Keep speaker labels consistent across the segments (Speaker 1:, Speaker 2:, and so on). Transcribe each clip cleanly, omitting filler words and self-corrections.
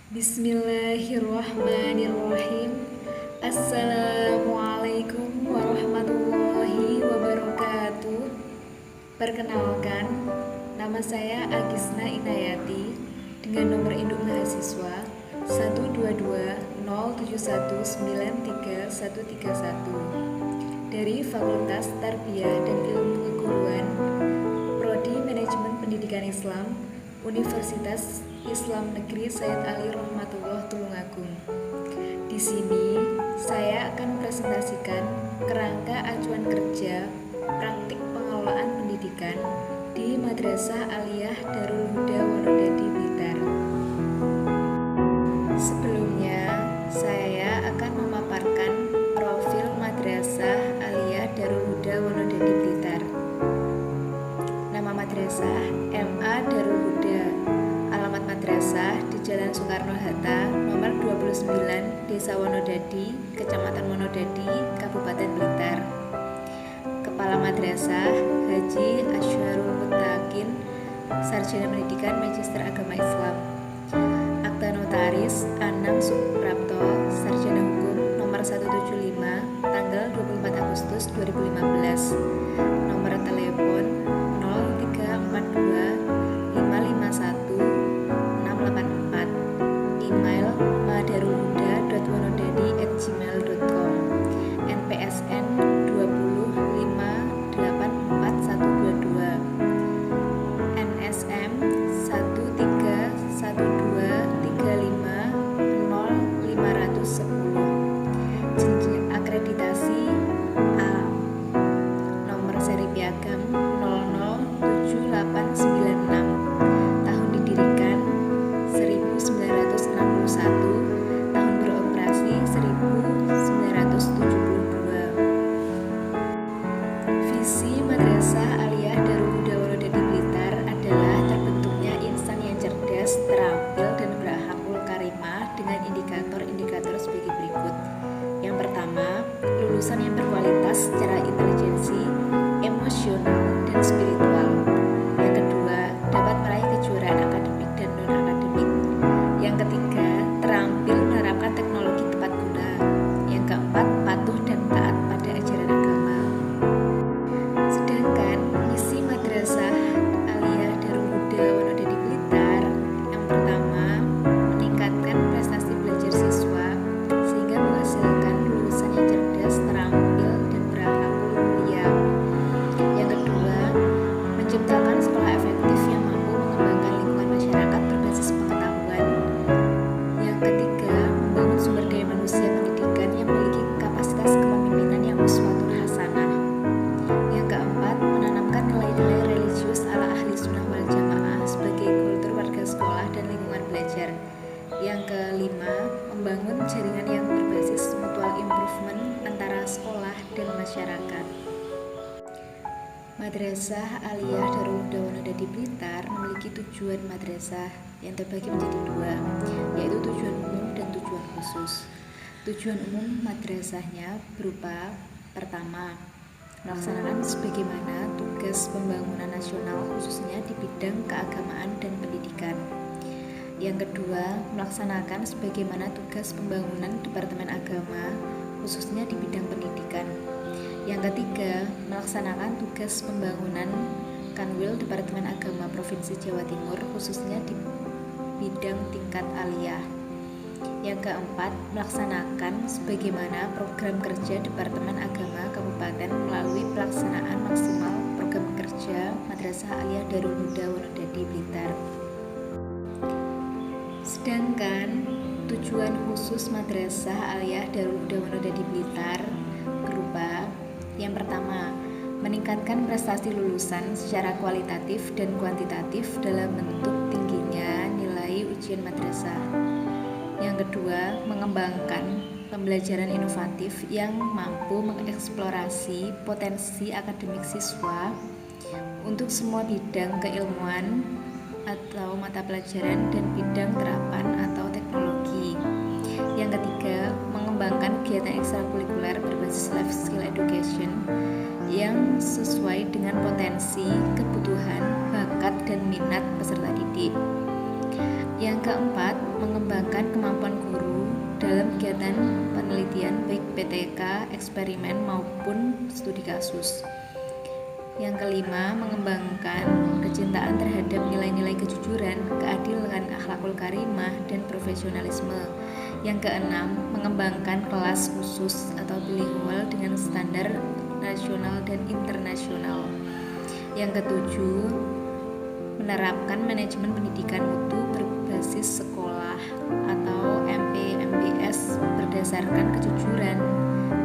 Speaker 1: Bismillahirrahmanirrahim. Assalamualaikum warahmatullahi wabarakatuh. Perkenalkan, nama saya Agisna Inayati dengan nomor induk mahasiswa 12207193131 dari Fakultas Tarbiyah dan Ilmu Keguruan, Prodi Manajemen Pendidikan Islam, Universitas Islam Negeri Sayyid Ali Rahmatullah Tulungagung. Di sini saya akan presentasikan kerangka acuan kerja praktik pengelolaan pendidikan di Madrasah Aliyah Darul Huda Wonodadi Blitar. Sebelumnya, saya akan memaparkan profil Madrasah Aliyah Darul Huda Wonodadi Blitar. Nama madrasah MA Darul Huda. Alamat madrasah di Jalan Soekarno-Hatta, nomor 29, Desa Wonodadi, Kecamatan Wonodadi, Kabupaten Blitar. Kepala Madrasah Haji Asyharul Muttaqin, Sarjana Pendidikan Magister Agama Islam. Akta Notaris Anang Suprapto, Sarjana Hukum, nomor 175, tanggal 24 Agustus 2015. Nomor telepon 0342 551 684. Email madarulhuda.wonodadi@gmail.com. NPSN 205844122. NSM 13123500510. Jenjang akreditasi A. Nomor seri piagam 007896. Tahun didirikan 1961. Tahun beroperasi 1972. Visi Madrasah Aliyah Darul Huda Wonodadi Blitar adalah terbentuknya insan yang cerdas, terampil, dan berakhlakul karimah dengan indikator-indikator sebagai berikut. Yang pertama, lulusan yang berkualitas secara intelijensi, emosional, dan spiritual. Yang kedua, dapat meraih kejuaraan akademik dan non-akademik. Yang ketiga, terampil menerapkan teknologi tepat guna. Yang keempat, patuh dan taat pada ajaran agama. Sedangkan misi Madrasah Aliyah Darul Huda Wonodadi Blitar, yang pertama, meningkatkan prestasi belajar siswa sehingga menghasilkan lulusan yang cerdas, terampil, dan berakhlakul mulia. Yang kedua, menciptakan sekolah efektif yang mampu mengembangkan lingkungan masyarakat berbasis pengetahuan. Yang ketiga, membangun sumber daya manusia pendidikan yang memiliki kapasitas kepemimpinan yang uswatun hasanah. Yang keempat, menanamkan nilai-nilai religius ala ahli sunnah wal jamaah sebagai kultur warga sekolah dan lingkungan belajar. Yang kelima, membangun jaringan yang berbasis mutual improvement antara sekolah dan masyarakat. Madrasah Aliyah Darul Huda Wonodadi Blitar memiliki tujuan madrasah yang terbagi menjadi dua, yaitu tujuan umum dan tujuan khusus. Tujuan umum madrasahnya berupa: pertama, melaksanakan sebagaimana tugas pembangunan nasional khususnya di bidang keagamaan dan pendidikan. Yang kedua, melaksanakan sebagaimana tugas pembangunan Departemen Agama khususnya di bidang pendidikan. Yang ketiga, melaksanakan tugas pembangunan Kanwil Departemen Agama Provinsi Jawa Timur khususnya di bidang tingkat aliyah. Yang keempat, melaksanakan sebagaimana program kerja Departemen Agama Kabupaten melalui pelaksanaan maksimal program kerja Madrasah Aliyah Darul Huda Wonodadi Blitar. Sedangkan tujuan khusus Madrasah Aliyah Darul Huda Wonodadi Blitar berupa: yang pertama, meningkatkan prestasi lulusan secara kualitatif dan kuantitatif dalam bentuk tingginya nilai ujian madrasah. Yang kedua, mengembangkan pembelajaran inovatif yang mampu mengeksplorasi potensi akademik siswa untuk semua bidang keilmuan atau mata pelajaran dan bidang terapan atau teknologi. Yang ketiga, mengembangkan kegiatan ekstrakurikuler berbasis life skill education yang sesuai dengan potensi, kebutuhan, bakat, dan minat peserta didik. Yang keempat, mengembangkan kemampuan guru dalam kegiatan penelitian baik PTK, eksperimen maupun studi kasus. Yang kelima, mengembangkan kecintaan terhadap nilai-nilai kejujuran, keadilan, akhlakul karimah, dan profesionalisme. Yang keenam, mengembangkan kelas khusus atau bilingual dengan standar nasional dan internasional. Yang ketujuh, menerapkan manajemen pendidikan mutu berbasis sekolah atau MP/MBS berdasarkan kejujuran,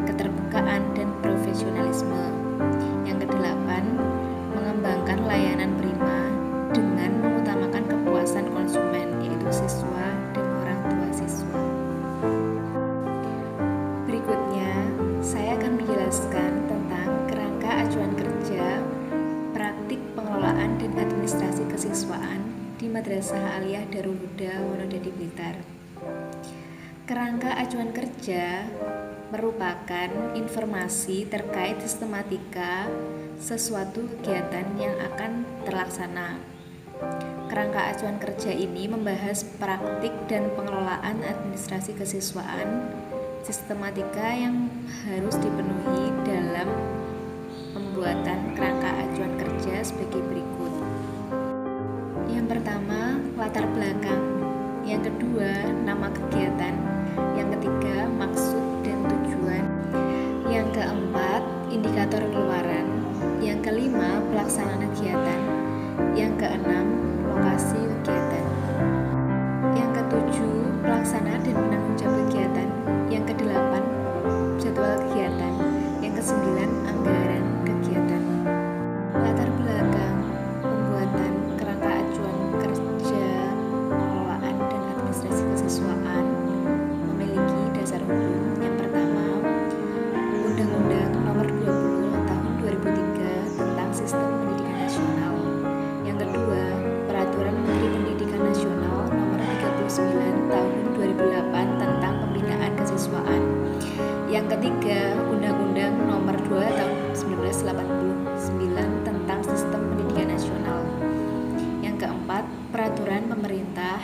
Speaker 1: keterbukaan, dan profesionalisme. Yang kedelapan, mengembangkan layanan prima dengan mengutamakan kepuasan konsumen, yaitu siswa dan orang tua siswa. Berikutnya, saya akan menjelaskan tentang kerangka acuan kerja, praktik pengelolaan dan administrasi kesiswaan di Madrasah Aliyah Darul Huda Wonodadi Blitar. Kerangka acuan kerja merupakan informasi terkait sistematika sesuatu kegiatan yang akan terlaksana. Kerangka acuan kerja ini membahas praktik dan pengelolaan administrasi kesiswaan, sistematika yang harus dipenuhi dalam pembuatan kerangka acuan kerja sebagai berikut. Yang pertama, latar belakang. Yang kedua, nama kegiatan. Yang ketiga, maksud dan tujuan. Yang keempat, indikator pengeluaran. Yang kelima, pelaksanaan kegiatan. Yang keenam, lokasi kegiatan. Yang ketujuh, pelaksanaan dan penanggung jawab kegiatan. Yang kedelapan, jadwal kegiatan. Yang kesembilan, anggaran kegiatan. Latar belakang pembuatan kerangka acuan kerja, pengelolaan dan administrasi kesiswaan memiliki dasar hukum. Yang pertama, Undang-Undang Nomor 20 Tahun 2003 tentang Sistem Pendidikan Nasional. Yang kedua, Peraturan Menteri Pendidikan Nasional Nomor 39 Tahun 2008 tentang Pembinaan Kesiswaan. Yang ketiga, Undang-Undang Nomor 2 Tahun 1989 tentang Sistem Pendidikan Nasional. Yang keempat, Peraturan Pemerintah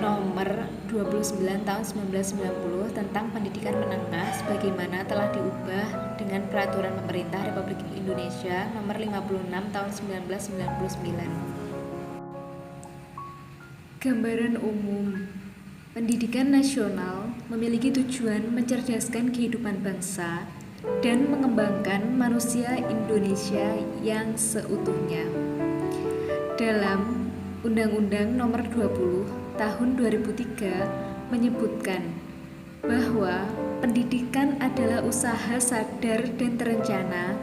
Speaker 1: Nomor 29 Tahun 1990 tentang Pendidikan Menengah sebagaimana telah diubah dengan Peraturan Pemerintah Republik Indonesia Nomor 56 Tahun 1999. Gambaran umum. Pendidikan nasional memiliki tujuan mencerdaskan kehidupan bangsa dan mengembangkan manusia Indonesia yang seutuhnya. Dalam Undang-Undang Nomor 20 Tahun 2003 menyebutkan bahwa pendidikan adalah usaha sadar dan terencana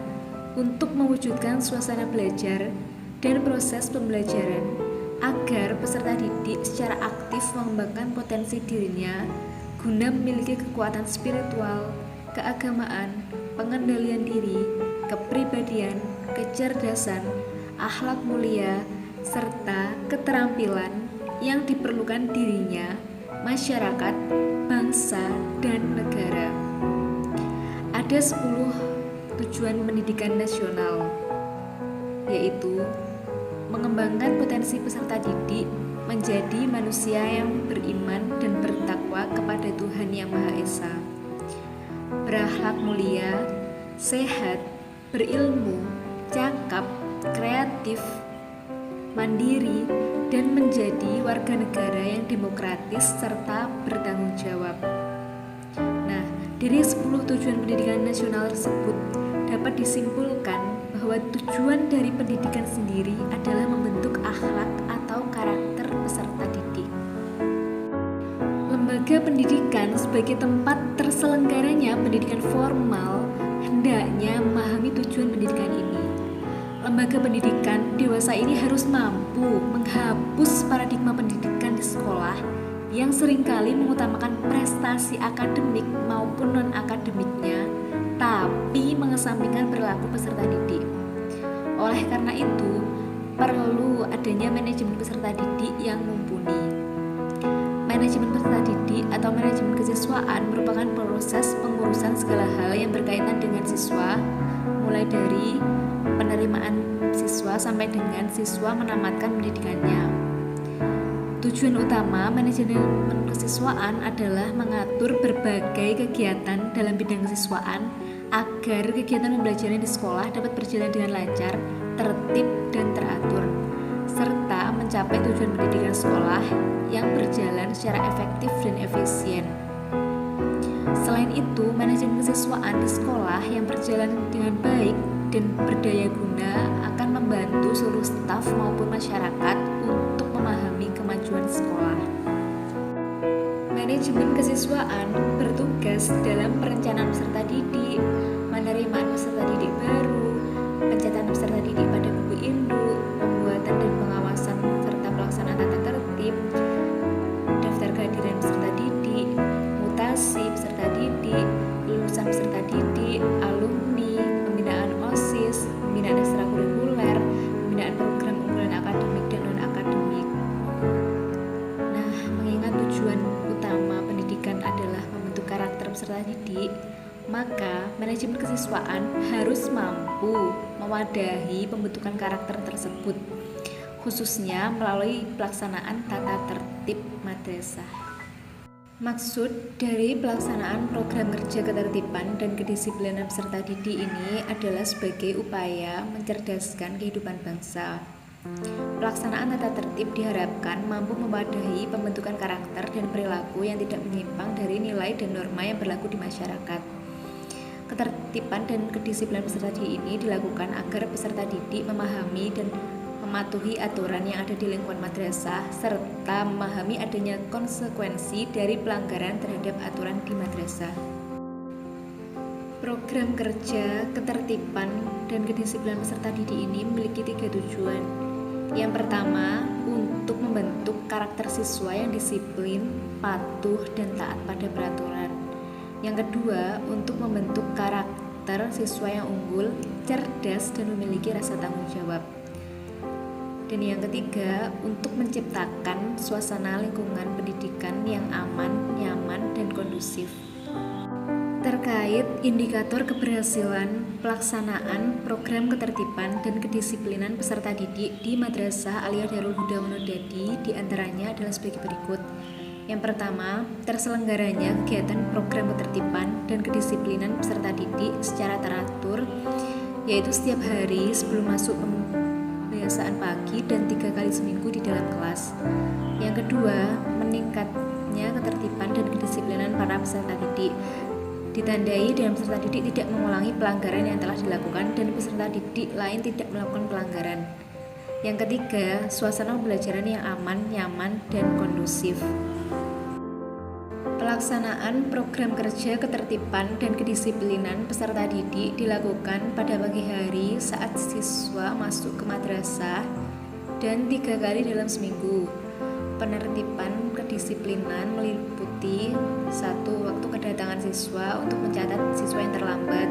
Speaker 1: untuk mewujudkan suasana belajar dan proses pembelajaran agar peserta didik secara aktif mengembangkan potensi dirinya guna memiliki kekuatan spiritual, keagamaan, pengendalian diri, kepribadian, kecerdasan, akhlak mulia, serta keterampilan yang diperlukan dirinya, masyarakat, bangsa, dan negara. Ada 10 tujuan pendidikan nasional, yaitu mengembangkan potensi peserta didik menjadi manusia yang beriman dan bertakwa kepada Tuhan Yang Maha Esa, berakhlak mulia, sehat, berilmu, cakap, kreatif, mandiri, dan menjadi warga negara yang demokratis serta bertanggung jawab. Nah, dari 10 tujuan pendidikan nasional tersebut dapat disimpulkan bahwa tujuan dari pendidikan sendiri adalah membentuk akhlak atau karakter peserta didik. Lembaga pendidikan sebagai tempat terselenggaranya pendidikan formal hendaknya memahami tujuan pendidikan ini. Lembaga pendidikan dewasa ini harus mampu menghapus paradigma pendidikan di sekolah yang seringkali mengutamakan prestasi akademik maupun non-akademiknya, tapi mengesampingkan perilaku peserta didik. Oleh karena itu, perlu adanya manajemen peserta didik yang mumpuni. Manajemen peserta didik atau manajemen kesiswaan merupakan proses pengurusan segala hal yang berkaitan dengan siswa, mulai dari penerimaan siswa sampai dengan siswa menamatkan pendidikannya. Tujuan utama manajemen kesiswaan adalah mengatur berbagai kegiatan dalam bidang kesiswaan agar kegiatan pembelajaran di sekolah dapat berjalan dengan lancar, tertib, dan teratur, serta mencapai tujuan pendidikan sekolah yang berjalan secara efektif dan efisien. Selain itu, manajemen kesiswaan di sekolah yang berjalan dengan baik dan berdaya guna akan membantu seluruh staf maupun masyarakat untuk memahami kemajuan sekolah. Manajemen kesiswaan bertugas dalam perencanaan peserta didik, penerimaan peserta didik baru, pencatatan peserta didik pada buku induk, pembuatan dan pengawasan serta pelaksanaan tata tertib, daftar kehadiran peserta didik, mutasi peserta didik, lulusan peserta didik, alumni, pembinaan OSIS, pembinaan ekstrakurikuler, pembinaan program unggulan akademik dan non-akademik. Nah, mengingat tujuan utama pendidikan adalah membentuk karakter peserta didik, maka manajemen kesiswaan harus mampu mewadahi pembentukan karakter tersebut, khususnya melalui pelaksanaan tata tertib madrasah. Maksud dari pelaksanaan program kerja ketertiban dan kedisiplinan peserta didik ini adalah sebagai upaya mencerdaskan kehidupan bangsa. Pelaksanaan tata tertib diharapkan mampu mewadahi pembentukan karakter dan perilaku yang tidak menyimpang dari nilai dan norma yang berlaku di masyarakat. Ketertiban dan kedisiplinan peserta didik ini dilakukan agar peserta didik memahami dan mematuhi aturan yang ada di lingkungan madrasah serta memahami adanya konsekuensi dari pelanggaran terhadap aturan di madrasah. Program kerja ketertiban dan kedisiplinan peserta didik ini memiliki 3 tujuan. Yang pertama, untuk membentuk karakter siswa yang disiplin, patuh, dan taat pada peraturan. Yang kedua, untuk membentuk karakter siswa yang unggul, cerdas, dan memiliki rasa tanggung jawab. Dan yang ketiga, untuk menciptakan suasana lingkungan pendidikan yang aman, nyaman, dan kondusif. Terkait indikator keberhasilan pelaksanaan program ketertiban dan kedisiplinan peserta didik di Madrasah Aliyah Darul Huda Wonodadi diantaranya adalah sebagai berikut. Yang pertama, terselenggaranya kegiatan program ketertiban dan kedisiplinan peserta didik secara teratur, yaitu setiap hari sebelum masuk pembiasaan pagi dan 3 kali seminggu di dalam kelas. Yang kedua, meningkatnya ketertiban dan kedisiplinan para peserta didik, ditandai dengan peserta didik tidak mengulangi pelanggaran yang telah dilakukan dan peserta didik lain tidak melakukan pelanggaran. Yang ketiga, suasana pembelajaran yang aman, nyaman, dan kondusif. Pelaksanaan program kerja ketertiban dan kedisiplinan peserta didik dilakukan pada pagi hari saat siswa masuk ke madrasah dan 3 kali dalam seminggu. Penertiban kedisiplinan meliputi 1. Waktu kedatangan siswa untuk mencatat siswa yang terlambat.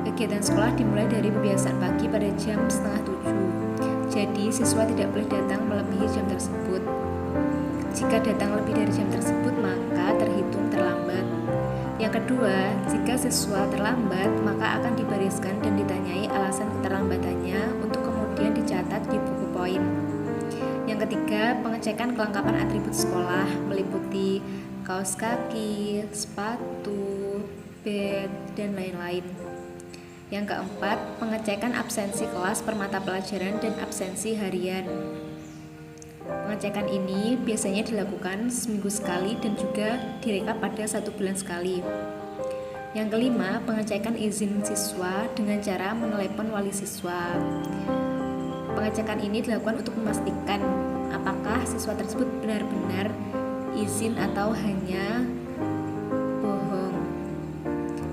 Speaker 1: Kegiatan sekolah dimulai dari pembiasaan pagi pada jam 6:30. Jadi siswa tidak boleh datang melebihi jam tersebut. Jika datang lebih dari jam tersebut, maka terhitung terlambat. Yang kedua, jika siswa terlambat, maka akan dibariskan dan ditanyai alasan keterlambatannya untuk kemudian dicatat di buku poin. Yang ketiga, pengecekan kelengkapan atribut sekolah meliputi kaos kaki, sepatu, bed, dan lain-lain. Yang keempat, pengecekan absensi kelas per mata pelajaran dan absensi harian. Pengecekan ini biasanya dilakukan seminggu sekali dan juga direkap pada 1 bulan sekali. Yang kelima, pengecekan izin siswa dengan cara menelepon wali siswa. Pengecekan ini dilakukan untuk memastikan apakah siswa tersebut benar-benar izin atau hanya bohong.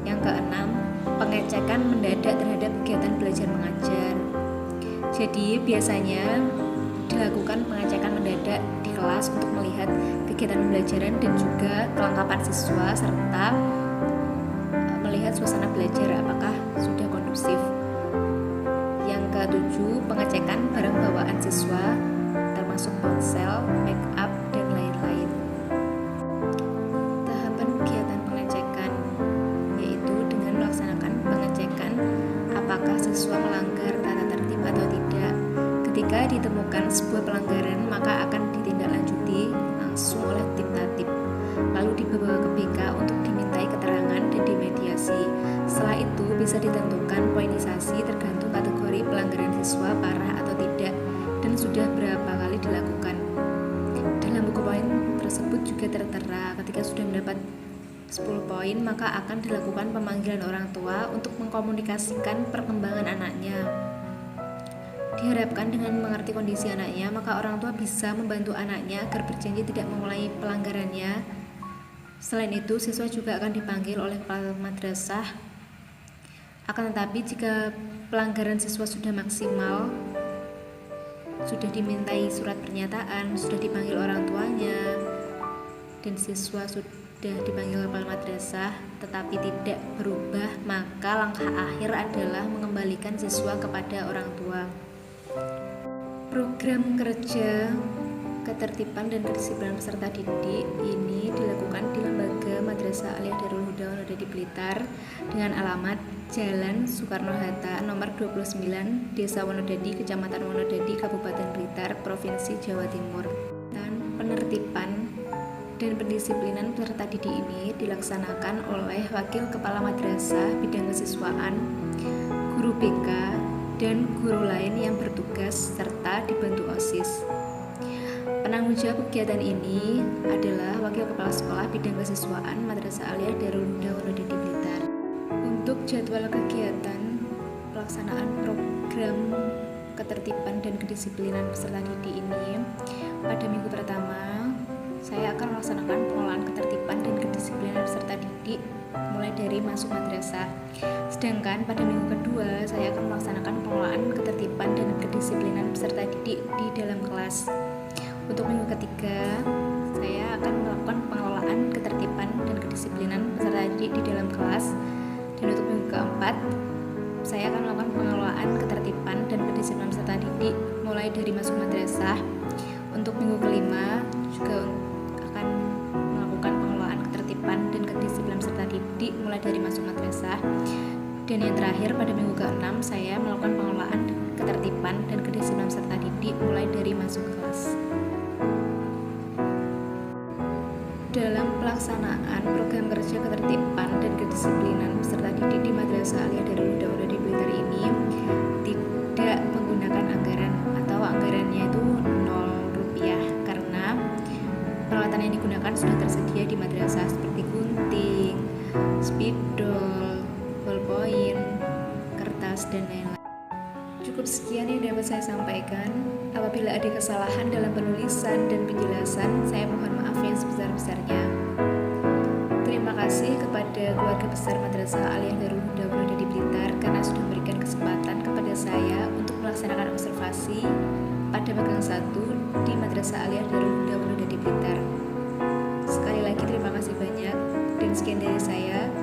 Speaker 1: Yang keenam, pengecekan mendadak terhadap kegiatan belajar mengajar. Jadi biasanya dilakukan pengecekan mendadak di kelas untuk melihat kegiatan pembelajaran dan juga kelengkapan siswa serta melihat suasana belajar apakah sudah kondusif. Yang ketujuh, pengecekan barang bawaan siswa termasuk ponsel, make up, dan lain-lain. Tahapan kegiatan pengecekan yaitu dengan melaksanakan pengecekan apakah siswa melanggar tata tertib atau tidak. Ketika ditemukan sebuah pelanggaran, maka akan ditindaklanjuti dibawa ke BK untuk dimintai keterangan dan dimediasi. Setelah itu bisa ditentukan poinisasi tergantung kategori pelanggaran siswa parah atau tidak dan sudah berapa kali dilakukan. Dalam buku poin tersebut juga tertera ketika sudah mendapat 10 poin maka akan dilakukan pemanggilan orang tua untuk mengkomunikasikan perkembangan anaknya. Diharapkan dengan mengerti kondisi anaknya maka orang tua bisa membantu anaknya agar berjanji tidak mengulangi pelanggarannya. Selain itu siswa juga akan dipanggil oleh kepala madrasah. Akan tetapi jika pelanggaran siswa sudah maksimal, sudah dimintai surat pernyataan, sudah dipanggil orang tuanya, dan siswa sudah dipanggil kepala madrasah tetapi tidak berubah, maka langkah akhir adalah mengembalikan siswa kepada orang tua. Program kerja ketertiban dan kedisiplinan peserta didik ini dilakukan di Lembaga Madrasah Aliyah Darul Huda Wonodadi Blitar dengan alamat Jalan Soekarno-Hatta nomor 29, Desa Wonodadi, Kecamatan Wonodadi, Kabupaten Blitar, Provinsi Jawa Timur. Dan penertiban dan pendisiplinan peserta didik ini dilaksanakan oleh Wakil Kepala Madrasah Bidang Kesiswaan, Guru BK, dan guru lain yang bertugas serta dibantu OSIS. Penanggung jawab kegiatan ini adalah Wakil Kepala Sekolah Bidang Kesiswaan Madrasah Aliyah Darul Huda Wonodadi Blitar. Untuk jadwal kegiatan pelaksanaan program ketertiban dan kedisiplinan peserta didik ini, pada minggu pertama saya akan melaksanakan pengelolaan ketertiban dan kedisiplinan peserta didik mulai dari masuk madrasah. Sedangkan pada minggu kedua saya akan melaksanakan pengelolaan ketertiban dan kedisiplinan peserta didik di dalam kelas. Untuk minggu ketiga saya akan melakukan pengelolaan ketertiban dan kedisiplinan peserta didik di dalam kelas. Dan untuk minggu keempat saya akan melakukan pengelolaan ketertiban dan kedisiplinan peserta didik mulai dari masuk madrasah. Untuk minggu kelima juga akan melakukan pengelolaan ketertiban dan kedisiplinan peserta didik mulai dari masuk madrasah. Dan yang terakhir pada minggu ke-6 saya melakukan pengelolaan ketertiban dan kedisiplinan peserta didik mulai dari masuk kelas. Dalam pelaksanaan program kerja ketertiban dan kedisiplinan peserta didik di Madrasah Aliyah Darul Huda Wonodadi Blitar ini tidak menggunakan anggaran atau anggarannya itu Rp0 karena peralatan yang digunakan sudah tersedia di madrasah seperti gunting, spidol, ballpoint, kertas, dan lain-lain. Cukup sekian yang dapat saya sampaikan. Apabila ada kesalahan dalam penulisan dan penjelasan, saya mohon maaf yang sebesar-besarnya. Terima kasih kepada keluarga besar Madrasah Aliyah Darul Huda Wonodadi Blitar karena sudah memberikan kesempatan kepada saya untuk melaksanakan observasi pada magang 1 di Madrasah Aliyah Darul Huda Wonodadi Blitar. Sekali lagi terima kasih banyak dan sekian dari saya.